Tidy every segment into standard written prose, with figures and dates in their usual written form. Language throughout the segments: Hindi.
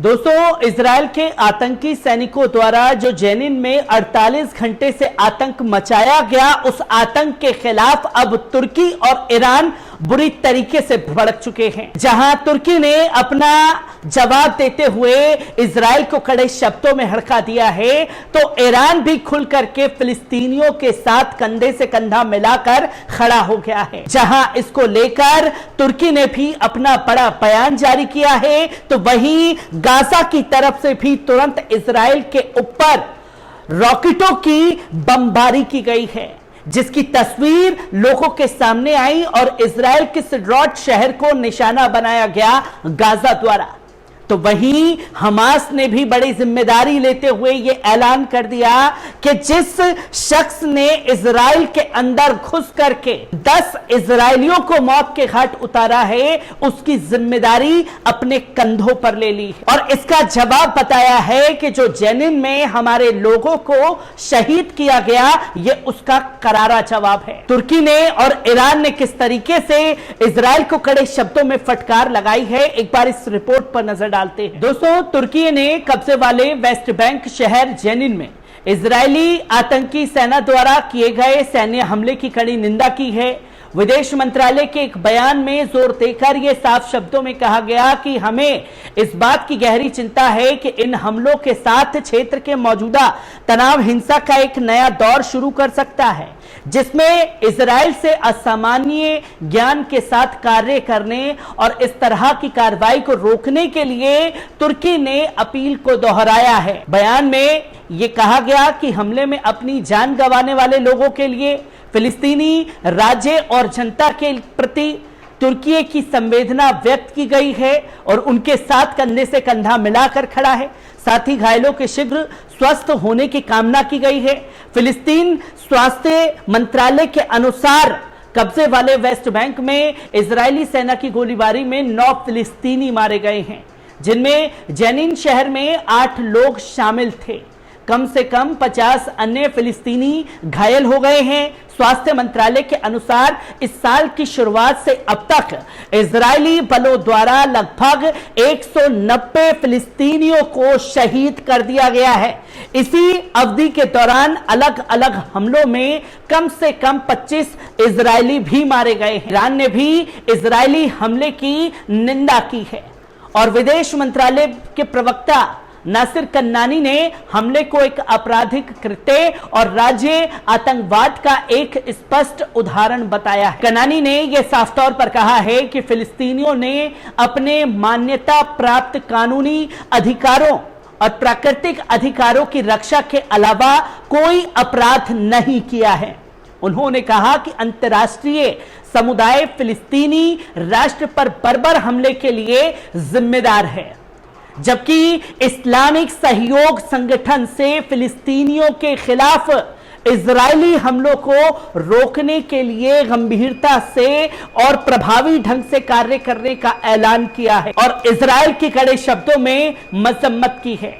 दोस्तों, इजराइल के आतंकी सैनिकों द्वारा जो जेनिन में 48 घंटे से आतंक मचाया गया, उस आतंक के खिलाफ अब तुर्की और ईरान बुरी तरीके से भड़क चुके हैं। जहां तुर्की ने अपना जवाब देते हुए इजराइल को कड़े शब्दों में हड़का दिया है, तो ईरान भी खुल करके फिलिस्तीनियों के साथ कंधे से कंधा मिलाकर खड़ा हो गया है। जहां इसको लेकर तुर्की ने भी अपना बड़ा बयान जारी किया है, तो वहीं गाजा की तरफ से भी तुरंत इजराइल के ऊपर रॉकेटों की बमबारी की गई है, जिसकी तस्वीर लोगों के सामने आई और इजराइल के सिडरॉट शहर को निशाना बनाया गया गाजा द्वारा। तो वहीं हमास ने भी बड़ी जिम्मेदारी लेते हुए यह ऐलान कर दिया कि जिस शख्स ने इजराइल के अंदर घुस करके 10 इजरायलियों को मौत के घाट उतारा है, उसकी जिम्मेदारी अपने कंधों पर ले ली है और इसका जवाब बताया है कि जो जेनिन में हमारे लोगों को शहीद किया गया, यह उसका करारा जवाब है। तुर्की ने और ईरान ने किस तरीके से इजराइल को कड़े शब्दों में फटकार लगाई है, एक बार इस रिपोर्ट पर नजर डालते हैं। दोस्तों, तुर्की ने कब्जे वाले वेस्ट बैंक शहर जेनिन में इजरायली आतंकी सेना द्वारा किए गए सैन्य हमले की कड़ी निंदा की है। विदेश मंत्रालय के एक बयान में जोर देकर यह साफ शब्दों में कहा गया कि हमें इस बात की गहरी चिंता है कि इन हमलों के साथ क्षेत्र के मौजूदा तनाव हिंसा का एक नया दौर शुरू कर सकता है, जिसमें इजराइल से असामान्य ज्ञान के साथ कार्य करने और इस तरह की कार्रवाई को रोकने के लिए तुर्की ने अपील को दोहराया है। बयान में यह कहा गया कि हमले में अपनी जान गंवाने वाले लोगों के लिए फिलिस्तीनी राज्य और जनता के प्रति तुर्की की संवेदना व्यक्त की गई है और उनके साथ कंधे से कंधा मिलाकर खड़ा है। साथ ही घायलों के शीघ्र स्वस्थ होने की कामना की गई है। फिलिस्तीन स्वास्थ्य मंत्रालय के अनुसार कब्जे वाले वेस्ट बैंक में इजरायली सेना की गोलीबारी में 9 फिलिस्तीनी मारे गए हैं, जिनमें जेनिन शहर में 8 लोग शामिल थे। कम से कम 50 अन्य फिलिस्तीनी घायल हो गए हैं। स्वास्थ्य मंत्रालय के अनुसार इस साल की शुरुआत से अब तक इजरायली बलों द्वारा लगभग 190 फिलिस्तीनियों को शहीद कर दिया गया है। इसी अवधि के दौरान अलग अलग हमलों में कम से कम 25 इजरायली भी मारे गए हैं। ईरान ने भी इजरायली हमले की निंदा की है और विदेश मंत्रालय के प्रवक्ता नासिर कन्नानी ने हमले को एक आपराधिक कृत्य और राज्य आतंकवाद का एक स्पष्ट उदाहरण बताया है। कन्नानी ने यह साफ तौर पर कहा है कि फिलिस्तीनियों ने अपने मान्यता प्राप्त कानूनी अधिकारों और प्राकृतिक अधिकारों की रक्षा के अलावा कोई अपराध नहीं किया है। उन्होंने कहा कि अंतर्राष्ट्रीय समुदाय फिलिस्तीनी राष्ट्र पर बर्बर हमले के लिए जिम्मेदार है, जबकि इस्लामिक सहयोग संगठन से फिलिस्तीनियों के खिलाफ इजरायली हमलों को रोकने के लिए गंभीरता से और प्रभावी ढंग से कार्य करने का ऐलान किया है और इजरायल के कड़े शब्दों में मजम्मत की है।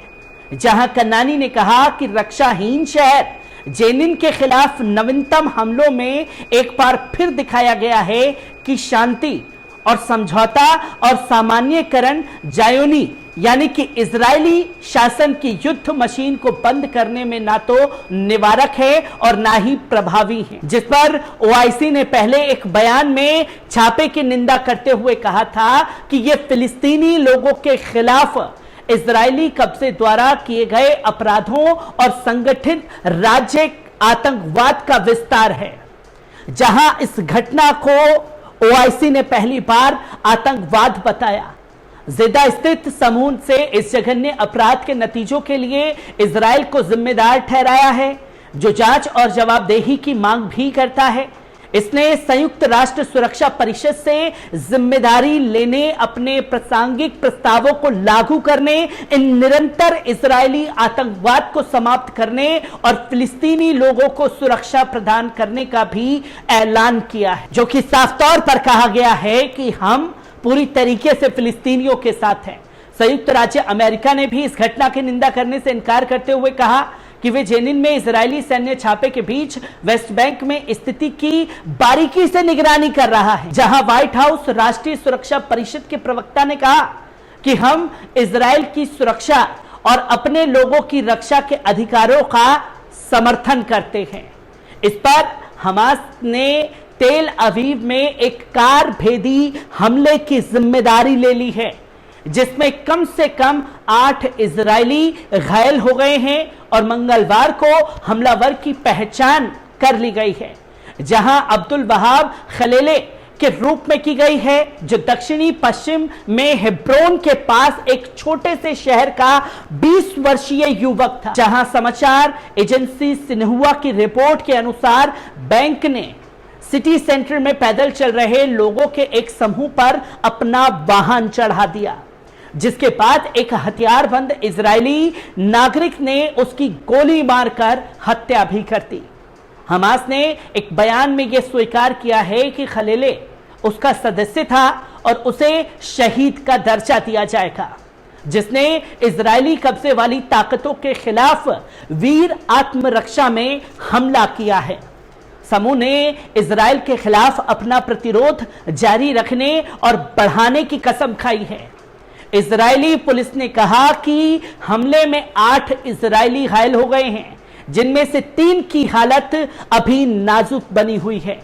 जहां कन्नानी ने कहा कि रक्षाहीन शहर जेनिन के खिलाफ नवीनतम हमलों में एक बार फिर दिखाया गया है कि शांति और समझौता और सामान्यकरण जायोनी यानी कि इजरायली शासन की युद्ध मशीन को बंद करने में ना तो निवारक है और ना ही प्रभावी है, जिस पर ओआईसी ने पहले एक बयान में छापे की निंदा करते हुए कहा था कि यह फिलिस्तीनी लोगों के खिलाफ इजरायली कब्जे द्वारा किए गए अपराधों और संगठित राज्य आतंकवाद का विस्तार है। जहां इस घटना को ओआईसी ने पहली बार आतंकवाद बताया। ज़ेदा स्थित समूह से इस जघन्य अपराध के नतीजों के लिए इजराइल को जिम्मेदार ठहराया है, जो जांच और जवाबदेही की मांग भी करता है। इसने संयुक्त राष्ट्र सुरक्षा परिषद से जिम्मेदारी लेने, अपने प्रासंगिक प्रस्तावों को लागू करने, इन निरंतर इजरायली आतंकवाद को समाप्त करने और फिलिस्तीनी लोगों को सुरक्षा प्रदान करने का भी ऐलान किया है, जो कि साफ तौर पर कहा गया है कि हम पूरी तरीके से फिलिस्तीनियों के साथ हैं। संयुक्त राज्य अमेरिका ने भी इस घटना की निंदा करने से इनकार करते हुए कहा कि वे जेनिन में इजरायली सैन्य छापे के बीच वेस्ट बैंक में स्थिति की बारीकी से निगरानी कर रहा है। जहां व्हाइट हाउस राष्ट्रीय सुरक्षा परिषद के प्रवक्ता ने कहा कि हम इजराइल की सुरक्षा और अपने लोगों की रक्षा के अधिकारों का समर्थन करते हैं। इस पर हमास ने तेल अवीव में एक कार भेदी हमले की जिम्मेदारी ले ली है, जिसमें कम से कम 8 इजरायली घायल हो गए हैं और मंगलवार को हमलावर की पहचान कर ली गई है, जहां अब्दुल वहाब खलेले के रूप में की गई है, जो दक्षिणी पश्चिम में हेब्रोन के पास एक छोटे से शहर का 20 वर्षीय युवक था। जहां समाचार एजेंसी सिन्हुआ की रिपोर्ट के अनुसार बैंक ने सिटी सेंटर में पैदल चल रहे लोगों के एक समूह पर अपना वाहन चढ़ा दिया, जिसके बाद एक हथियारबंद इजरायली नागरिक ने उसकी गोली मारकर हत्या भी कर दी। हमास ने एक बयान में यह स्वीकार किया है कि खलेले उसका सदस्य था और उसे शहीद का दर्जा दिया जाएगा, जिसने इजरायली कब्जे वाली ताकतों के खिलाफ वीर आत्मरक्षा में हमला किया है। समूह ने इजराइल के खिलाफ अपना प्रतिरोध जारी रखने और बढ़ाने की कसम खाई है। इजरायली पुलिस ने कहा कि हमले में 8 इजरायली घायल हो गए हैं, जिनमें से 3 की हालत अभी नाजुक बनी हुई है।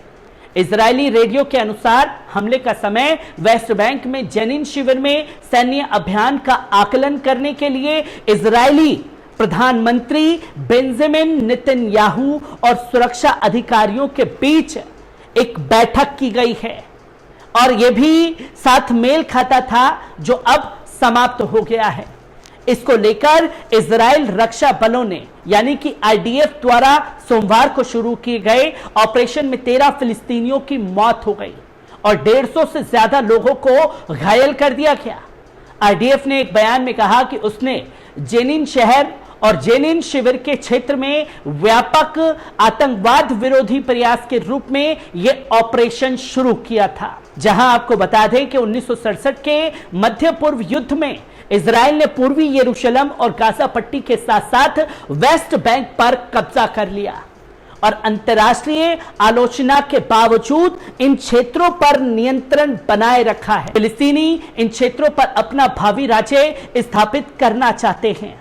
इजरायली रेडियो के अनुसार हमले का समय वेस्ट बैंक में जेनिन शिविर में सैन्य अभियान का आकलन करने के लिए इजरायली प्रधानमंत्री बेंजामिन नेतन्याहू और सुरक्षा अधिकारियों के बीच एक बैठक की गई है, और यह भी साथ मेल खाता था जो अब समाप्त हो गया है। इसको लेकर इजराइल रक्षा बलों ने यानी कि आईडीएफ द्वारा सोमवार को शुरू किए गए ऑपरेशन में 13 फिलिस्तीनियों की मौत हो गई और 150 से ज्यादा लोगों को घायल कर दिया गया। आईडीएफ ने एक बयान में कहा कि उसने जेनिन शहर और जेनिन शिविर के क्षेत्र में व्यापक आतंकवाद विरोधी प्रयास के रूप में यह ऑपरेशन शुरू किया था। जहां आपको बता दें कि 1967 के मध्य पूर्व युद्ध में इजराइल ने पूर्वी यरूशलेम और गाजा पट्टी के साथ साथ वेस्ट बैंक पर कब्जा कर लिया और अंतर्राष्ट्रीय आलोचना के बावजूद इन क्षेत्रों पर नियंत्रण बनाए रखा है। फिलिस्तीनी इन क्षेत्रों पर अपना भावी राज्य स्थापित करना चाहते हैं।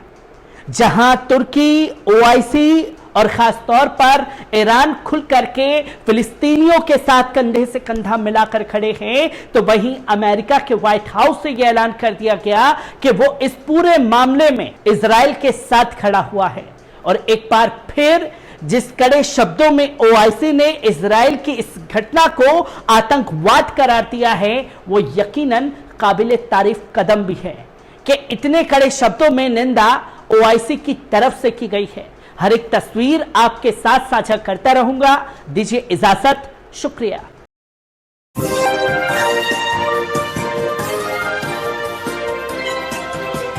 जहां तुर्की, ओआईसी और खास तौर पर ईरान खुल करके फिलिस्तीनियों के साथ कंधे से कंधा मिलाकर खड़े हैं, तो वहीं अमेरिका के व्हाइट हाउस से यह ऐलान कर दिया गया कि वो इस पूरे मामले में इजराइल के साथ खड़ा हुआ है। और एक बार फिर जिस कड़े शब्दों में ओआईसी ने इजराइल की इस घटना को आतंकवाद करार दिया है, वो यकीनन काबिले तारीफ कदम भी है कि इतने कड़े शब्दों में निंदा ओआईसी की तरफ से की गई है। हर एक तस्वीर आपके साथ साझा करता रहूंगा। दीजिए इजाजत, शुक्रिया।